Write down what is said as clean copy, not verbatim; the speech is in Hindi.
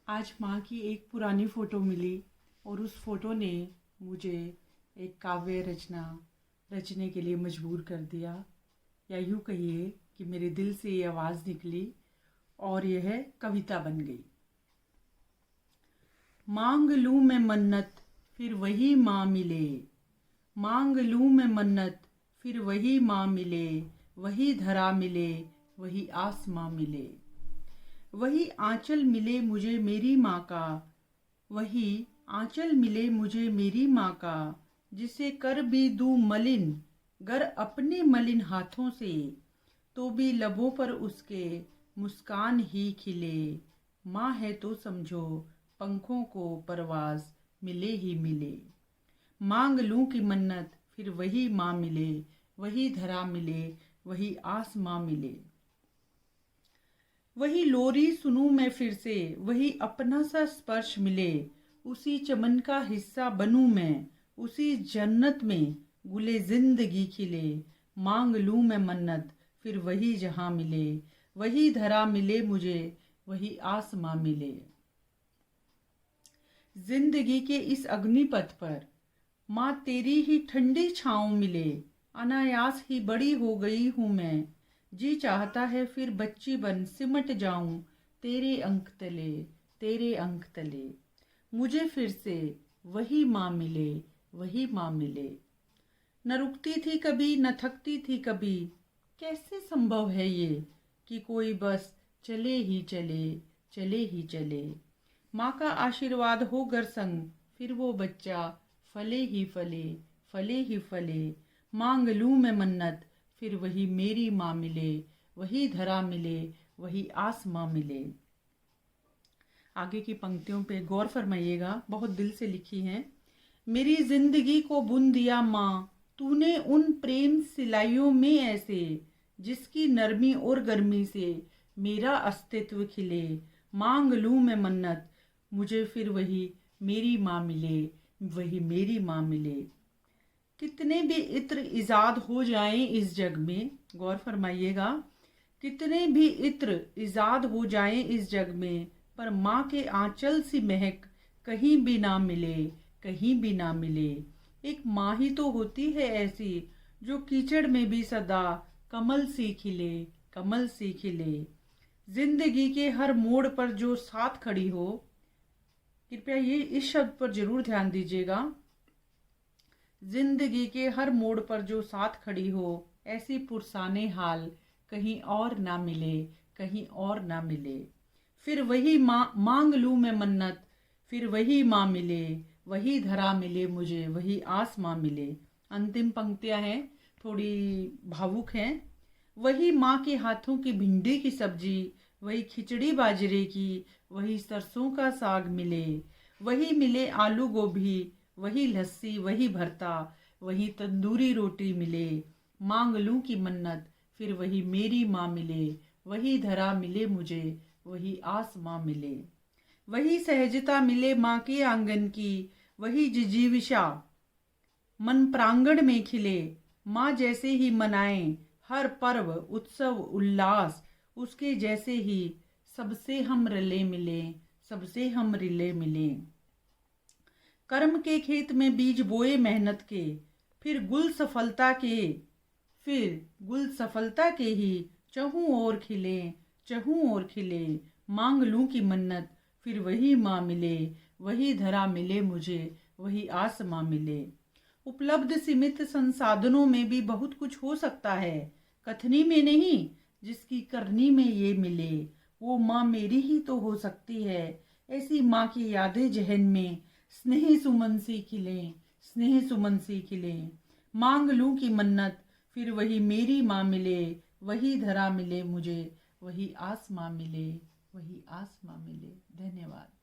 आज माँ की एक पुरानी फ़ोटो मिली और उस फ़ोटो ने मुझे एक काव्य रचना रचने के लिए मजबूर कर दिया, या यूँ कहिए कि मेरे दिल से ये आवाज़ निकली और यह कविता बन गई। मांग लूँ मैं मन्नत फिर वही माँ मिले, मांग लूँ मैं मन्नत फिर वही माँ मिले, वही धरा मिले वही आसमां मिले, वही आंचल मिले मुझे मेरी माँ का, वही आंचल मिले मुझे मेरी माँ का, जिसे कर भी दूँ मलिन गर अपने मलिन हाथों से, तो भी लबों पर उसके मुस्कान ही खिले। माँ है तो समझो पंखों को परवाज मिले ही मिले। मांग लूँ की मन्नत फिर वही माँ मिले, वही धरा मिले वही आसमां मिले, वही लोरी सुनूं मैं फिर से, वही अपना सा स्पर्श मिले, उसी चमन का हिस्सा बनूं मैं, उसी जन्नत में गुले जिंदगी खिले। मांग लूं मैं मन्नत फिर वही जहां मिले, वही धरा मिले मुझे वही आसमां मिले। जिंदगी के इस अग्निपथ पर माँ तेरी ही ठंडी छाँव मिले, अनायास ही बड़ी हो गई हूँ मैं, जी चाहता है फिर बच्ची बन सिमट जाऊं तेरे अंक तले, तेरे अंक तले। मुझे फिर से वही माँ मिले, वही माँ मिले। न रुकती थी कभी न थकती थी कभी, कैसे संभव है ये कि कोई बस चले ही चले, चले ही चले। माँ का आशीर्वाद हो गर संग फिर वो बच्चा फले ही फले, फले ही फले। मांग लूँ मैं मन्नत फिर वही मेरी माँ मिले, वही धरा मिले वही आसमां मिले। आगे की पंक्तियों पे गौर फरमाइएगा, बहुत दिल से लिखी हैं। मेरी जिंदगी को बुन दिया माँ तूने उन प्रेम सिलाइयों में ऐसे, जिसकी नरमी और गर्मी से मेरा अस्तित्व खिले। मांग लूँ मैं मन्नत मुझे फिर वही मेरी माँ मिले, वही मेरी माँ मिले। कितने भी इत्र इजाद हो जाएं इस जग में, गौर फरमाइएगा, कितने भी इत्र इजाद हो जाएं इस जग में, पर माँ के आंचल सी महक कहीं भी ना मिले, कहीं भी ना मिले। एक माँ ही तो होती है ऐसी जो कीचड़ में भी सदा कमल सी खिले, कमल सी खिले। जिंदगी के हर मोड़ पर जो साथ खड़ी हो, कृपया ये इस शब्द पर जरूर ध्यान दीजिएगा, जिंदगी के हर मोड़ पर जो साथ खड़ी हो, ऐसी पुरसाने हाल कहीं और ना मिले, कहीं और ना मिले। फिर वही मांग लूँ मैं मन्नत फिर वही माँ मिले, वही धरा मिले मुझे वही आसमां मिले। अंतिम पंक्तियां हैं, थोड़ी भावुक हैं। वही माँ के हाथों की भिंडी की सब्जी, वही खिचड़ी बाजरे की, वही सरसों का साग मिले, वही मिले आलू गोभी, वही लस्सी वही भरता, वही तंदूरी रोटी मिले। मांग लूं की मन्नत फिर वही मेरी माँ मिले, वही धरा मिले मुझे वही आसमां मिले। वही सहजता मिले माँ के आंगन की, वही जिजीविशा मन प्रांगण में खिले। माँ जैसे ही मनाएं हर पर्व उत्सव उल्लास, उसके जैसे ही सबसे हम रले मिले, सबसे हम रिले मिले। कर्म के खेत में बीज बोए मेहनत के, फिर गुल सफलता के, फिर गुल सफलता के ही चहूं ओर खिले, चहूं ओर खिले। मांग लूं की मन्नत फिर वही माँ मिले, वही धरा मिले मुझे वही आसमां मिले। उपलब्ध सीमित संसाधनों में भी बहुत कुछ हो सकता है, कथनी में नहीं, जिसकी करनी में ये मिले, वो माँ मेरी ही तो हो सकती है। ऐसी माँ की यादें जहन में स्नेह सुमन सी खिले, स्नेह सुमन सी खिले। मांग लूं की मन्नत फिर वही मेरी माँ मिले, वही धरा मिले मुझे वही आसमां मिले, वही आसमां मिले। धन्यवाद।